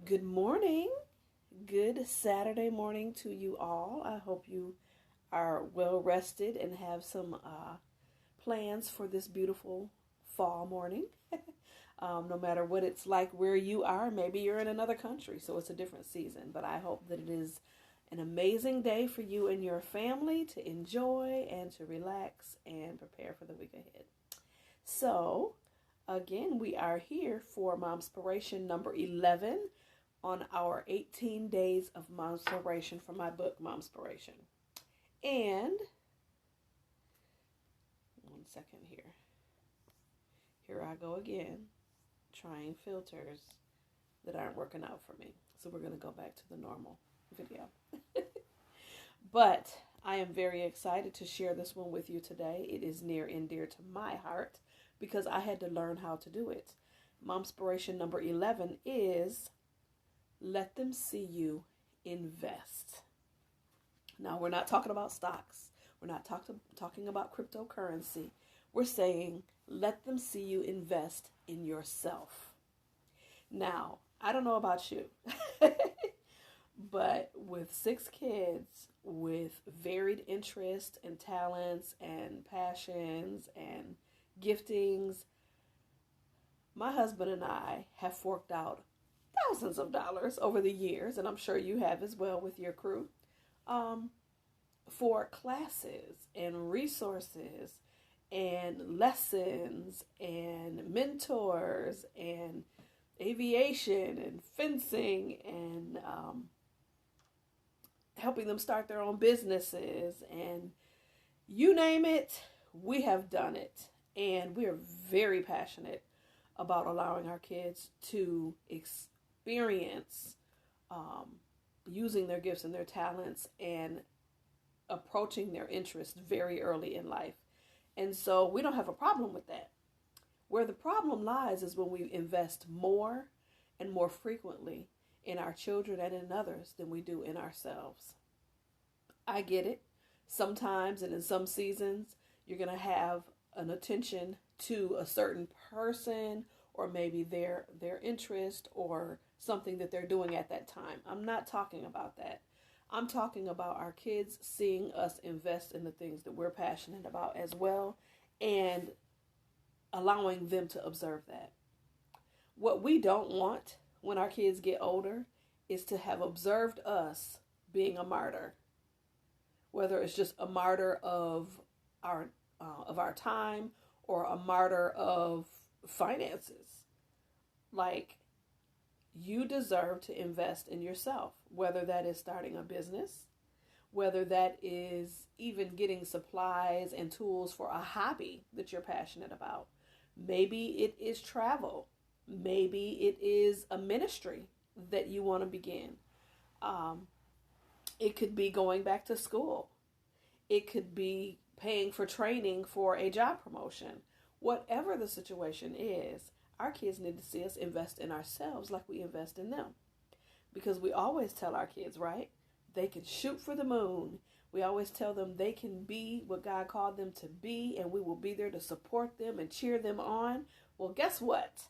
Good morning. Good Saturday morning to you all. I hope you are well rested and have some plans for this beautiful fall morning. No matter what it's like where you are, maybe you're in another country, so it's a different season. But I hope that it is an amazing day for you and your family to enjoy and to relax and prepare for the week ahead. So, again, we are here for Mom Spiration number 11 on our 18 days of Mom Spiration from my book, Mom Spiration. And, one second here. Here I go again, trying filters that aren't working out for me. So we're going to go back to the normal video. But I am very excited to share this one with you today. It is near and dear to my heart because I had to learn how to do it. Mom Spiration number 11 is let them see you invest. Now, we're not talking about stocks. We're not talking about cryptocurrency. We're saying let them see you invest in yourself. Now, I don't know about you, but with 6 kids with varied interests and talents and passions and giftings, my husband and I have forked out thousands of dollars over the years, and I'm sure you have as well with your crew, for classes and resources and lessons and mentors and aviation and fencing and helping them start their own businesses, and you name it, we have done it. And we are very passionate about allowing our kids to experience using their gifts and their talents and approaching their interests very early in life. And so we don't have a problem with that. Where the problem lies is when we invest more and more frequently in our children and in others than we do in ourselves. I get it. Sometimes and in some seasons, you're going to have an attention to a certain person or maybe their interest or something that they're doing at that time. I'm not talking about that. I'm talking about our kids seeing us invest in the things that we're passionate about as well and allowing them to observe that. What we don't want when our kids get older is to have observed us being a martyr, whether it's just a martyr of our time or a martyr of finances. Like, you deserve to invest in yourself, whether that is starting a business, whether that is even getting supplies and tools for a hobby that you're passionate about. Maybe it is travel. Maybe it is a ministry that you want to begin. It could be going back to school. It could be paying for training for a job promotion. Whatever the situation is, our kids need to see us invest in ourselves like we invest in them. Because we always tell our kids, right? They can shoot for the moon. We always tell them they can be what God called them to be, and we will be there to support them and cheer them on. Well, guess what?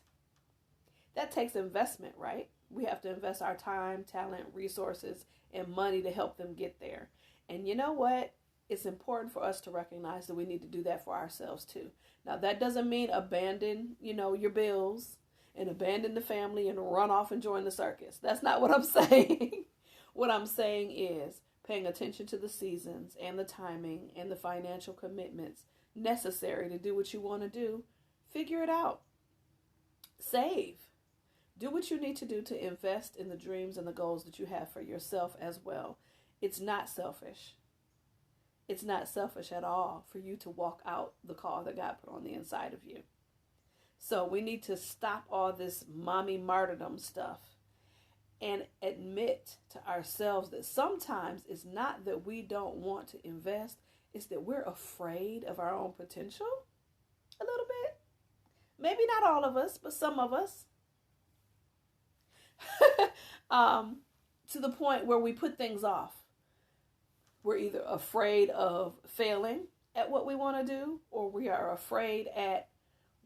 That takes investment, right? We have to invest our time, talent, resources, and money to help them get there. And you know what? It's important for us to recognize that we need to do that for ourselves too. Now, that doesn't mean abandon, your bills and abandon the family and run off and join the circus. That's not what I'm saying. What I'm saying is paying attention to the seasons and the timing and the financial commitments necessary to do what you want to do. Figure it out. Save. Do what you need to do to invest in the dreams and the goals that you have for yourself as well. It's not selfish. It's not selfish at all for you to walk out the call that God put on the inside of you. So we need to stop all this mommy martyrdom stuff and admit to ourselves that sometimes it's not that we don't want to invest, it's that we're afraid of our own potential a little bit. Maybe not all of us, but some of us. To the point where we put things off. We're either afraid of failing at what we want to do, or we are afraid at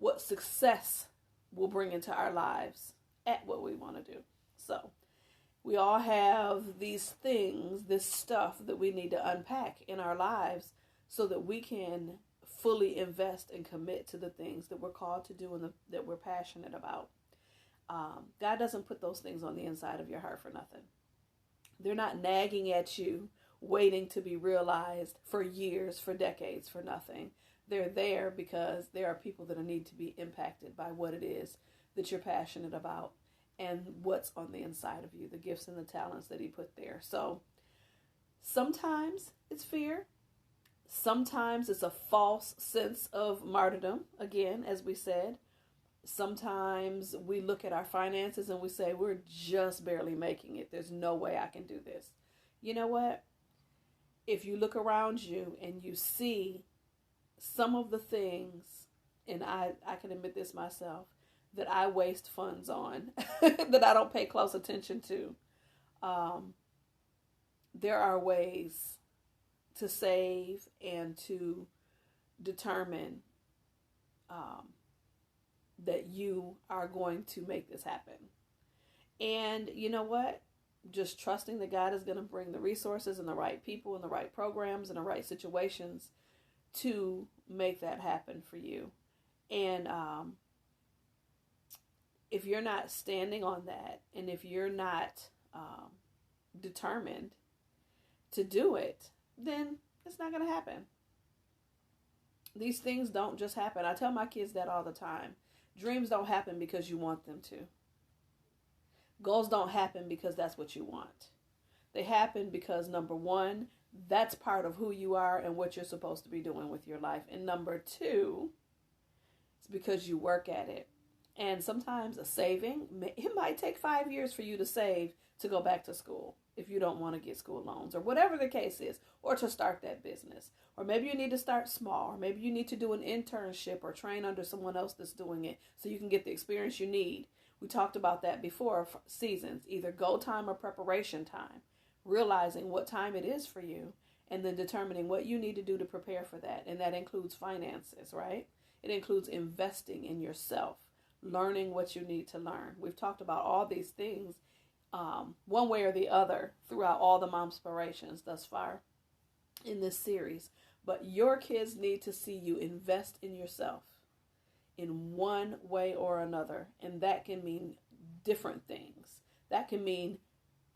what success will bring into our lives at what we want to do. So we all have these things, this stuff that we need to unpack in our lives so that we can fully invest and commit to the things that we're called to do and that we're passionate about. God doesn't put those things on the inside of your heart for nothing. They're not nagging at you, waiting to be realized for years, for decades, for nothing. They're there because there are people that need to be impacted by what it is that you're passionate about and what's on the inside of you, the gifts and the talents that he put there. So sometimes it's fear. Sometimes it's a false sense of martyrdom, again, as we said. Sometimes we look at our finances and we say, we're just barely making it. There's no way I can do this. You know what? If you look around you and you see some of the things, and I can admit this myself, that I waste funds on, that I don't pay close attention to, there are ways to save and to determine that you are going to make this happen. And you know what? Just trusting that God is going to bring the resources and the right people and the right programs and the right situations to make that happen for you. And if you're not standing on that, and if you're not determined to do it, then it's not going to happen. These things don't just happen. I tell my kids that all the time. Dreams don't happen because you want them to. Goals don't happen because that's what you want. They happen because, number one, that's part of who you are and what you're supposed to be doing with your life. And number two, it's because you work at it. And sometimes a saving, it might take 5 years for you to save to go back to school if you don't want to get school loans or whatever the case is, or to start that business. Or maybe you need to start small, or maybe you need to do an internship or train under someone else that's doing it so you can get the experience you need. We talked about that before, seasons, either go time or preparation time, realizing what time it is for you and then determining what you need to do to prepare for that. And that includes finances, right? It includes investing in yourself, learning what you need to learn. We've talked about all these things one way or the other throughout all the Mom Spirations thus far in this series. But your kids need to see you invest in yourself in one way or another. And that can mean different things. That can mean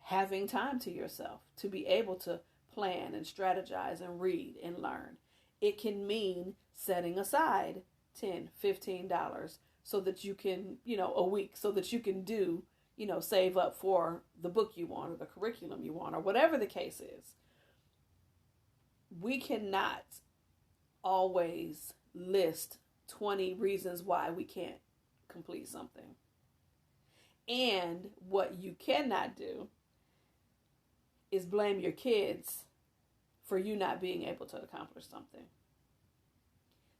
having time to yourself to be able to plan and strategize and read and learn. It can mean setting aside $10, $15 so that you can, a week, so that you can do, save up for the book you want or the curriculum you want or whatever the case is. We cannot always list 20 reasons why we can't complete something. And what you cannot do is blame your kids for you not being able to accomplish something.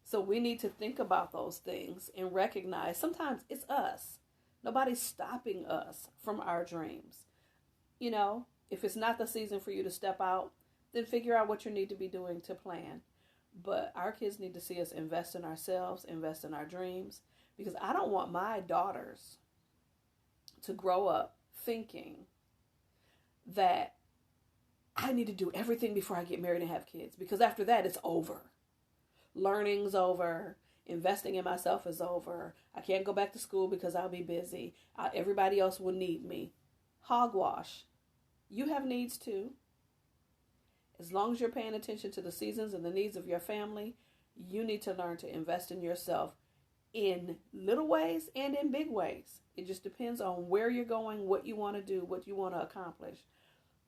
So we need to think about those things and recognize sometimes it's us. Nobody's stopping us from our dreams. If it's not the season for you to step out, then figure out what you need to be doing to plan. But our kids need to see us invest in ourselves, invest in our dreams, because I don't want my daughters to grow up thinking that I need to do everything before I get married and have kids, because after that, it's over. Learning's over. Investing in myself is over. I can't go back to school because I'll be busy. Everybody else will need me. Hogwash. You have needs too. As long as you're paying attention to the seasons and the needs of your family, you need to learn to invest in yourself in little ways and in big ways. It just depends on where you're going, what you want to do, what you want to accomplish.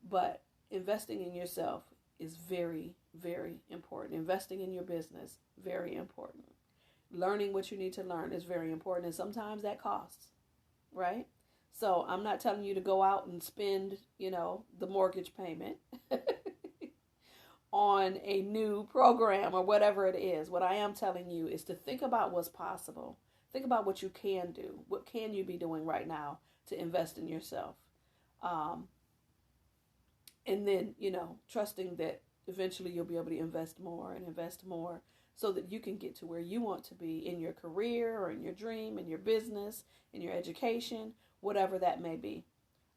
But investing in yourself is very, very important. Investing in your business, very important. Learning what you need to learn is very important. And sometimes that costs, right? So I'm not telling you to go out and spend, the mortgage payment on a new program or whatever it is. What I am telling you is to think about what's possible. Think about what you can do. What can you be doing right now to invest in yourself? And then, trusting that eventually you'll be able to invest more so that you can get to where you want to be in your career or in your dream, in your business, in your education, whatever that may be.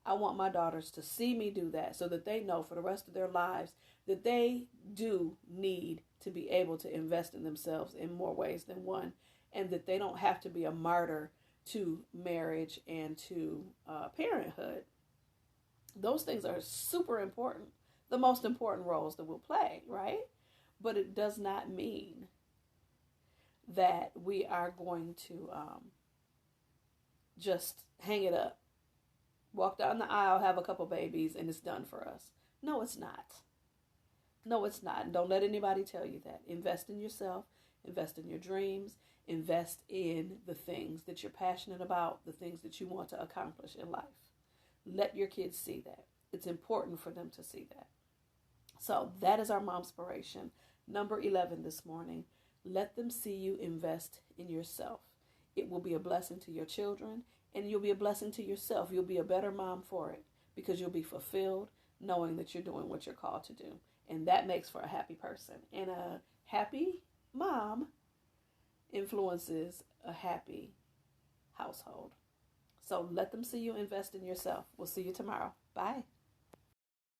I want my daughters to see me do that so that they know for the rest of their lives that they do need to be able to invest in themselves in more ways than one, and that they don't have to be a martyr to marriage and to parenthood. Those things are super important, the most important roles that we'll play, right? But it does not mean that we are going to just hang it up, walk down the aisle, have a couple babies, and it's done for us. No, it's not. No, it's not. And don't let anybody tell you that. Invest in yourself, invest in your dreams, invest in the things that you're passionate about, the things that you want to accomplish in life. Let your kids see that. It's important for them to see that. So that is our Mom Spiration, number 11 this morning. Let them see you invest in yourself. It will be a blessing to your children, and you'll be a blessing to yourself. You'll be a better mom for it because you'll be fulfilled knowing that you're doing what you're called to do. And that makes for a happy person. And a happy mom influences a happy household. So let them see you invest in yourself. We'll see you tomorrow. Bye.